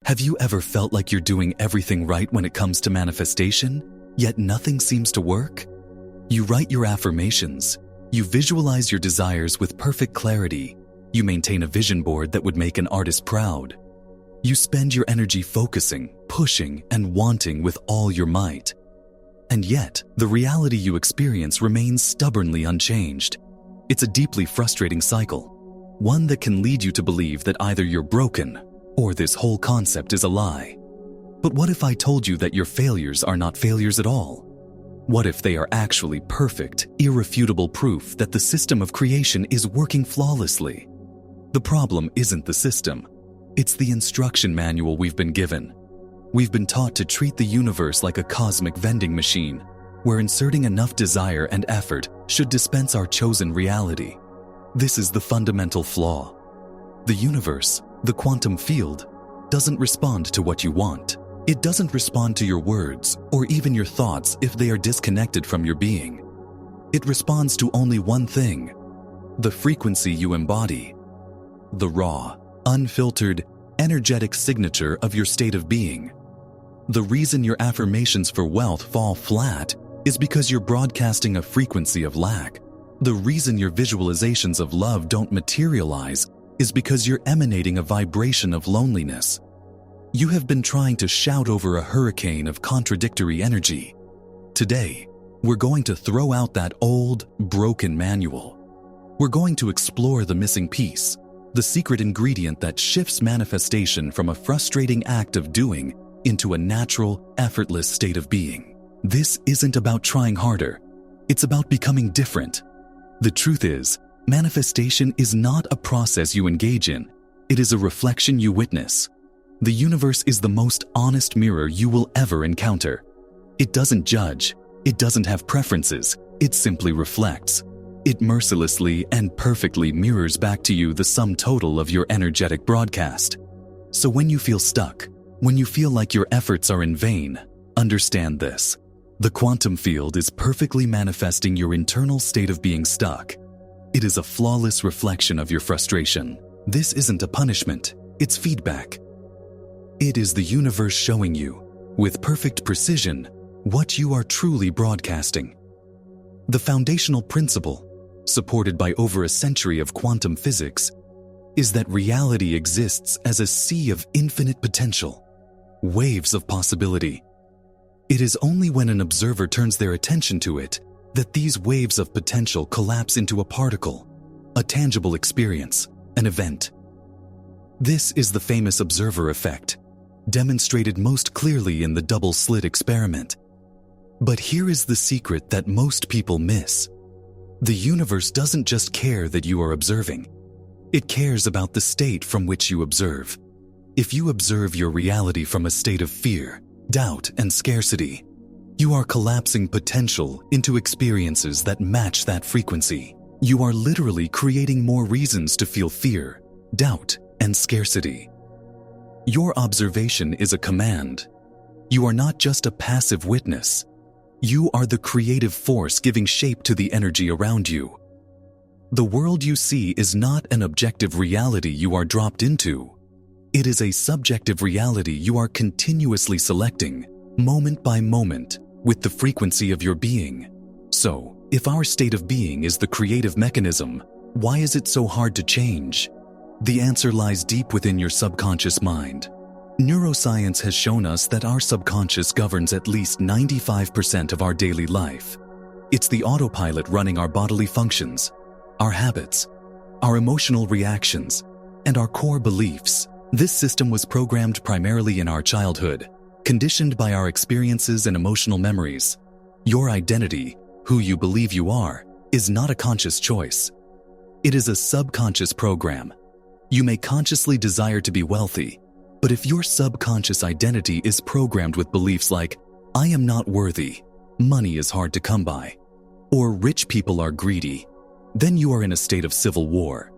Have you ever felt like you're doing everything right when it comes to manifestation, yet nothing seems to work? You write your affirmations, you visualize your desires with perfect clarity, you maintain a vision board that would make an artist proud. You spend your energy focusing, pushing, and wanting with all your might. And yet, the reality you experience remains stubbornly unchanged. It's a deeply frustrating cycle, one that can lead you to believe that either you're broken or this whole concept is a lie. But what if I told you that your failures are not failures at all? What if they are actually perfect, irrefutable proof that the system of creation is working flawlessly? The problem isn't the system. It's the instruction manual we've been given. We've been taught to treat the universe like a cosmic vending machine, where inserting enough desire and effort should dispense our chosen reality. This is the fundamental flaw. The universe, the quantum field, doesn't respond to what you want. It doesn't respond to your words or even your thoughts if they are disconnected from your being. It responds to only one thing: the frequency you embody. The raw, unfiltered, energetic signature of your state of being. The reason your affirmations for wealth fall flat is because you're broadcasting a frequency of lack. The reason your visualizations of love don't materialize is because you're emanating a vibration of loneliness. You have been trying to shout over a hurricane of contradictory energy. Today, we're going to throw out that old, broken manual. We're going to explore the missing piece, the secret ingredient that shifts manifestation from a frustrating act of doing into a natural, effortless state of being. This isn't about trying harder. It's about becoming different. The truth is, manifestation is not a process you engage in. It is a reflection you witness. The universe is the most honest mirror you will ever encounter. It doesn't judge. It doesn't have preferences. It simply reflects. It mercilessly and perfectly mirrors back to you the sum total of your energetic broadcast. So when you feel stuck, when you feel like your efforts are in vain, understand this. The quantum field is perfectly manifesting your internal state of being stuck. It is a flawless reflection of your frustration. This isn't a punishment, it's feedback. It is the universe showing you, with perfect precision, what you are truly broadcasting. The foundational principle, supported by over a century of quantum physics, is that reality exists as a sea of infinite potential, waves of possibility. It is only when an observer turns their attention to it that these waves of potential collapse into a particle, a tangible experience, an event. This is the famous observer effect, demonstrated most clearly in the double-slit experiment. But here is the secret that most people miss. The universe doesn't just care that you are observing. It cares about the state from which you observe. If you observe your reality from a state of fear, doubt, and scarcity, you are collapsing potential into experiences that match that frequency. You are literally creating more reasons to feel fear, doubt, and scarcity. Your observation is a command. You are not just a passive witness. You are the creative force giving shape to the energy around you. The world you see is not an objective reality you are dropped into. It is a subjective reality you are continuously selecting, moment by moment, with the frequency of your being. So, if our state of being is the creative mechanism, why is it so hard to change? The answer lies deep within your subconscious mind. Neuroscience has shown us that our subconscious governs at least 95% of our daily life. It's the autopilot running our bodily functions, our habits, our emotional reactions, and our core beliefs. This system was programmed primarily in our childhood, conditioned by our experiences and emotional memories. Your identity, who you believe you are, is not a conscious choice. It is a subconscious program. You may consciously desire to be wealthy, but if your subconscious identity is programmed with beliefs like, "I am not worthy," "money is hard to come by," or "rich people are greedy," then you are in a state of civil war.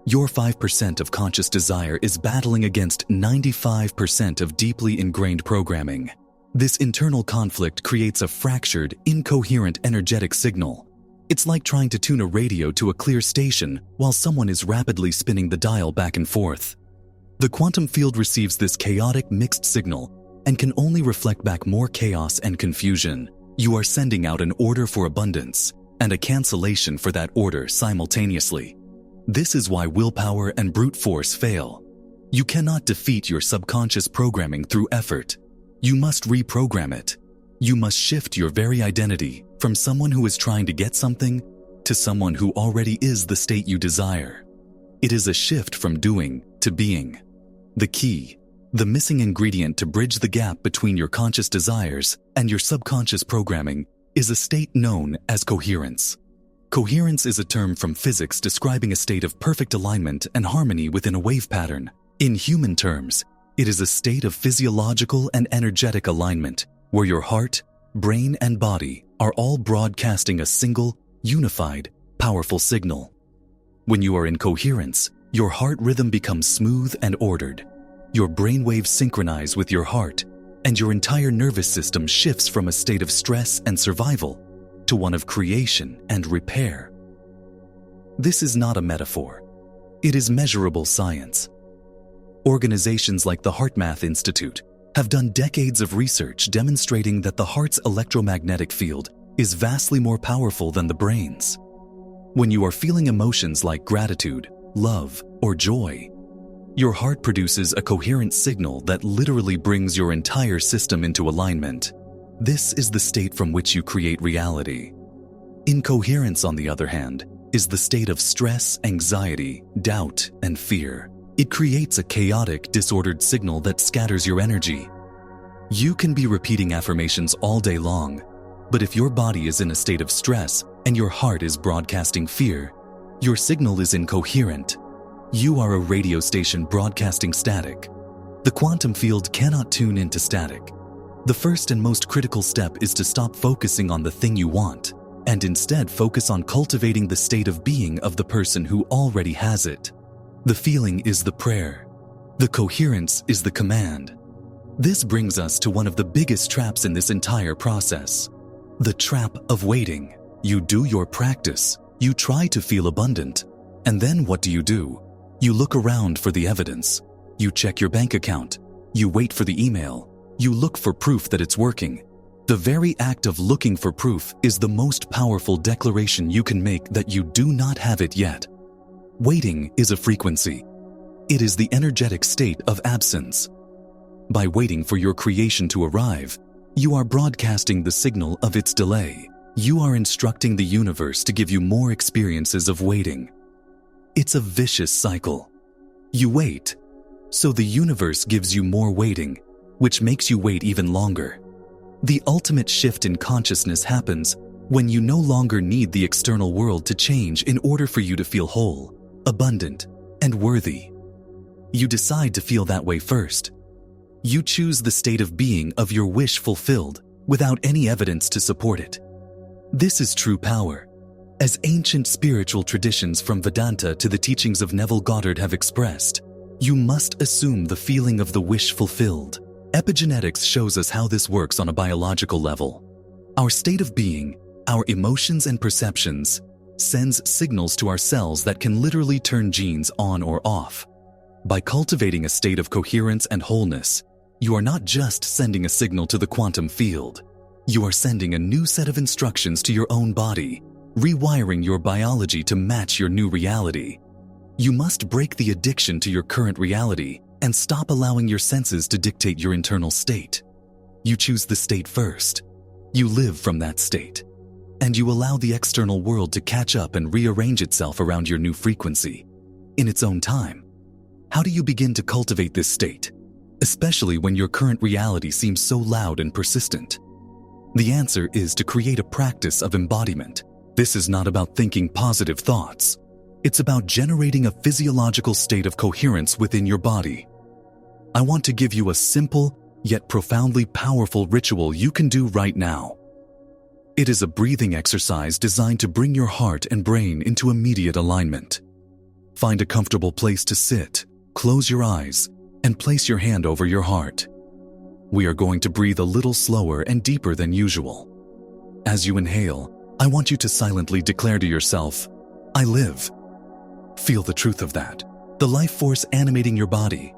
Your 5% of conscious desire is battling against 95% of deeply ingrained programming. This internal conflict creates a fractured, incoherent energetic signal. It's like trying to tune a radio to a clear station while someone is rapidly spinning the dial back and forth. The quantum field receives this chaotic mixed signal and can only reflect back more chaos and confusion. You are sending out an order for abundance and a cancellation for that order simultaneously. This is why willpower and brute force fail. You cannot defeat your subconscious programming through effort. You must reprogram it. You must shift your very identity from someone who is trying to get something to someone who already is the state you desire. It is a shift from doing to being. The key, the missing ingredient to bridge the gap between your conscious desires and your subconscious programming, is a state known as coherence. Coherence is a term from physics describing a state of perfect alignment and harmony within a wave pattern. In human terms, it is a state of physiological and energetic alignment where your heart, brain, and body are all broadcasting a single, unified, powerful signal. When you are in coherence, your heart rhythm becomes smooth and ordered. Your brainwaves synchronize with your heart, and your entire nervous system shifts from a state of stress and survival to one of creation and repair. This is not a metaphor. It is measurable science. Organizations like the HeartMath Institute have done decades of research demonstrating that the heart's electromagnetic field is vastly more powerful than the brain's. When you are feeling emotions like gratitude, love, or joy, your heart produces a coherent signal that literally brings your entire system into alignment. This is the state from which you create reality. Incoherence, on the other hand, is the state of stress, anxiety, doubt, and fear. It creates a chaotic, disordered signal that scatters your energy. You can be repeating affirmations all day long, but if your body is in a state of stress and your heart is broadcasting fear, your signal is incoherent. You are a radio station broadcasting static. The quantum field cannot tune into static. The first and most critical step is to stop focusing on the thing you want and instead focus on cultivating the state of being of the person who already has it. The feeling is the prayer. The coherence is the command. This brings us to one of the biggest traps in this entire process. The trap of waiting. You do your practice. You try to feel abundant. And then what do? You look around for the evidence. You check your bank account. You wait for the email. You look for proof that it's working. The very act of looking for proof is the most powerful declaration you can make that you do not have it yet. Waiting is a frequency. It is the energetic state of absence. By waiting for your creation to arrive, you are broadcasting the signal of its delay. You are instructing the universe to give you more experiences of waiting. It's a vicious cycle. You wait, so the universe gives you more waiting, which makes you wait even longer. The ultimate shift in consciousness happens when you no longer need the external world to change in order for you to feel whole, abundant, and worthy. You decide to feel that way first. You choose the state of being of your wish fulfilled without any evidence to support it. This is true power. As ancient spiritual traditions from Vedanta to the teachings of Neville Goddard have expressed, you must assume the feeling of the wish fulfilled. Epigenetics shows us how this works on a biological level. Our state of being, our emotions and perceptions, sends signals to our cells that can literally turn genes on or off. By cultivating a state of coherence and wholeness, you are not just sending a signal to the quantum field. You are sending a new set of instructions to your own body, rewiring your biology to match your new reality. You must break the addiction to your current reality and stop allowing your senses to dictate your internal state. You choose the state first. You live from that state. And you allow the external world to catch up and rearrange itself around your new frequency, in its own time. How do you begin to cultivate this state, especially when your current reality seems so loud and persistent? The answer is to create a practice of embodiment. This is not about thinking positive thoughts. It's about generating a physiological state of coherence within your body. I want to give you a simple, yet profoundly powerful ritual you can do right now. It is a breathing exercise designed to bring your heart and brain into immediate alignment. Find a comfortable place to sit, close your eyes, and place your hand over your heart. We are going to breathe a little slower and deeper than usual. As you inhale, I want you to silently declare to yourself, "I live." Feel the truth of that, the life force animating your body,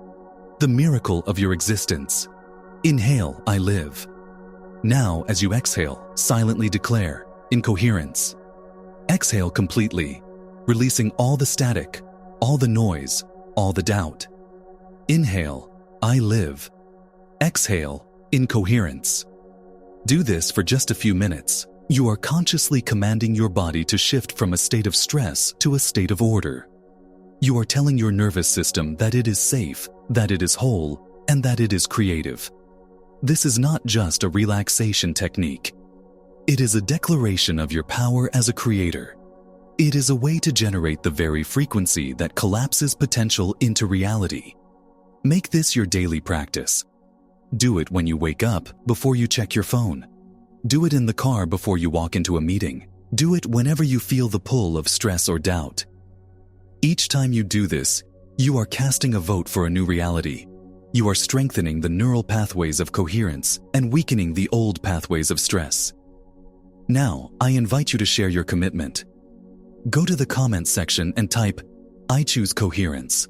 the miracle of your existence. Inhale, I live. Now, as you exhale, silently declare, in coherence. Exhale completely, releasing all the static, all the noise, all the doubt. Inhale, I live. Exhale, in coherence. Do this for just a few minutes. You are consciously commanding your body to shift from a state of stress to a state of order. You are telling your nervous system that it is safe, that it is whole, and that it is creative. This is not just a relaxation technique. It is a declaration of your power as a creator. It is a way to generate the very frequency that collapses potential into reality. Make this your daily practice. Do it when you wake up, before you check your phone. Do it in the car before you walk into a meeting. Do it whenever you feel the pull of stress or doubt. Each time you do this, you are casting a vote for a new reality. You are strengthening the neural pathways of coherence and weakening the old pathways of stress. Now, I invite you to share your commitment. Go to the comments section and type, I choose coherence.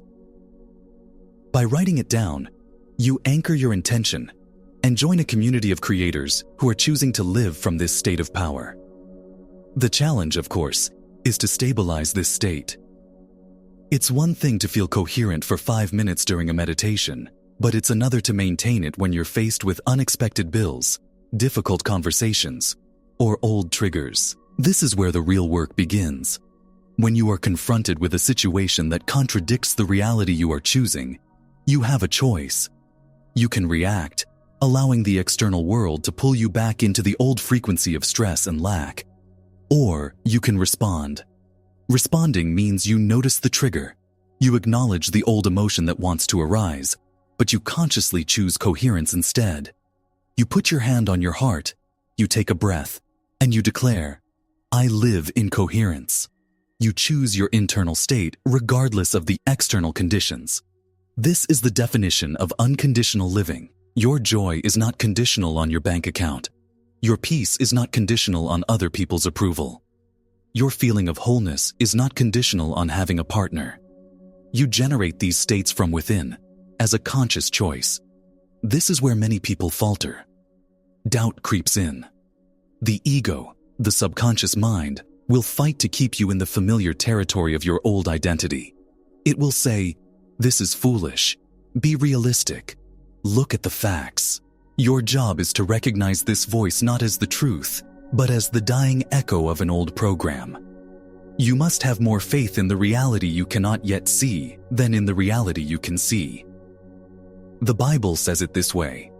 By writing it down, you anchor your intention and join a community of creators who are choosing to live from this state of power. The challenge, of course, is to stabilize this state. It's one thing to feel coherent for 5 minutes during a meditation, but it's another to maintain it when you're faced with unexpected bills, difficult conversations, or old triggers. This is where the real work begins. When you are confronted with a situation that contradicts the reality you are choosing, you have a choice. You can react, allowing the external world to pull you back into the old frequency of stress and lack. Or you can respond. Responding means you notice the trigger. You acknowledge the old emotion that wants to arise, but you consciously choose coherence instead. You put your hand on your heart, you take a breath, and you declare, I live in coherence. You choose your internal state regardless of the external conditions. This is the definition of unconditional living. Your joy is not conditional on your bank account. Your peace is not conditional on other people's approval. Your feeling of wholeness is not conditional on having a partner. You generate these states from within, as a conscious choice. This is where many people falter. Doubt creeps in. The ego, the subconscious mind, will fight to keep you in the familiar territory of your old identity. It will say, this is foolish. Be realistic. Look at the facts. Your job is to recognize this voice not as the truth, but as the dying echo of an old program. You must have more faith in the reality you cannot yet see than in the reality you can see. The Bible says it this way: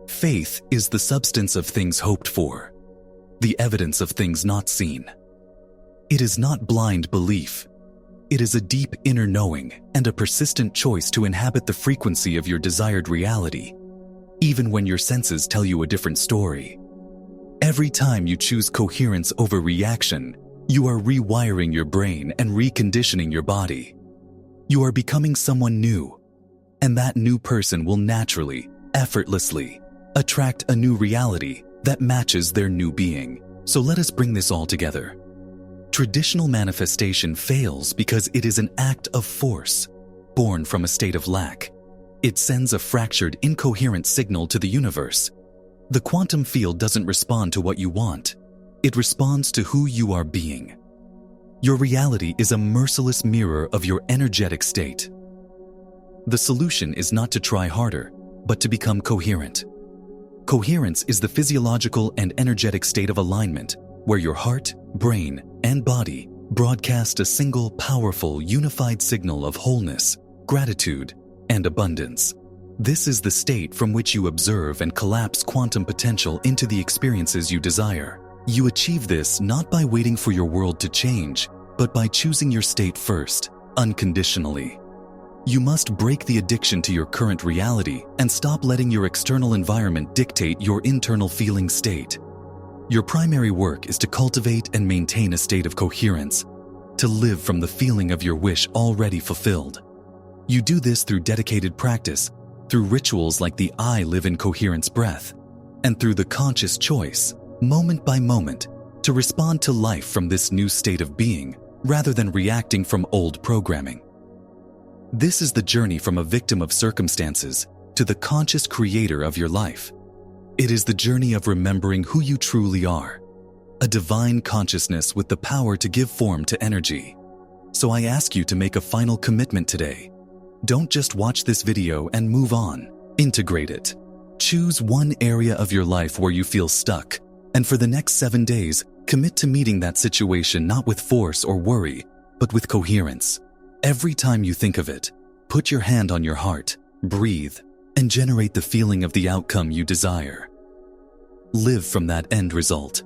faith is the substance of things hoped for, the evidence of things not seen. It is not blind belief. It is a deep inner knowing and a persistent choice to inhabit the frequency of your desired reality, even when your senses tell you a different story. Every time you choose coherence over reaction, you are rewiring your brain and reconditioning your body. You are becoming someone new, and that new person will naturally, effortlessly, attract a new reality that matches their new being. So let us bring this all together. Traditional manifestation fails because it is an act of force, born from a state of lack. It sends a fractured, incoherent signal to the universe. The quantum field doesn't respond to what you want. It responds to who you are being. Your reality is a merciless mirror of your energetic state. The solution is not to try harder, but to become coherent. Coherence is the physiological and energetic state of alignment where your heart, brain, and body broadcast a single, powerful, unified signal of wholeness, gratitude, and abundance. This is the state from which you observe and collapse quantum potential into the experiences you desire. You achieve this not by waiting for your world to change, but by choosing your state first, unconditionally. You must break the addiction to your current reality and stop letting your external environment dictate your internal feeling state. Your primary work is to cultivate and maintain a state of coherence, to live from the feeling of your wish already fulfilled. You do this through dedicated practice, through rituals like the I live in coherence breath, and through the conscious choice, moment by moment, to respond to life from this new state of being rather than reacting from old programming. This is the journey from a victim of circumstances to the conscious creator of your life. It is the journey of remembering who you truly are, a divine consciousness with the power to give form to energy. So I ask you to make a final commitment today. Don't just watch this video and move on. Integrate it. Choose one area of your life where you feel stuck, and for the next 7 days, commit to meeting that situation not with force or worry, but with coherence. Every time you think of it, put your hand on your heart, breathe, and generate the feeling of the outcome you desire. Live from that end result.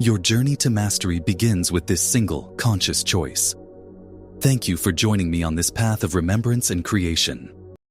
Your journey to mastery begins with this single, conscious choice. Thank you for joining me on this path of remembrance and creation.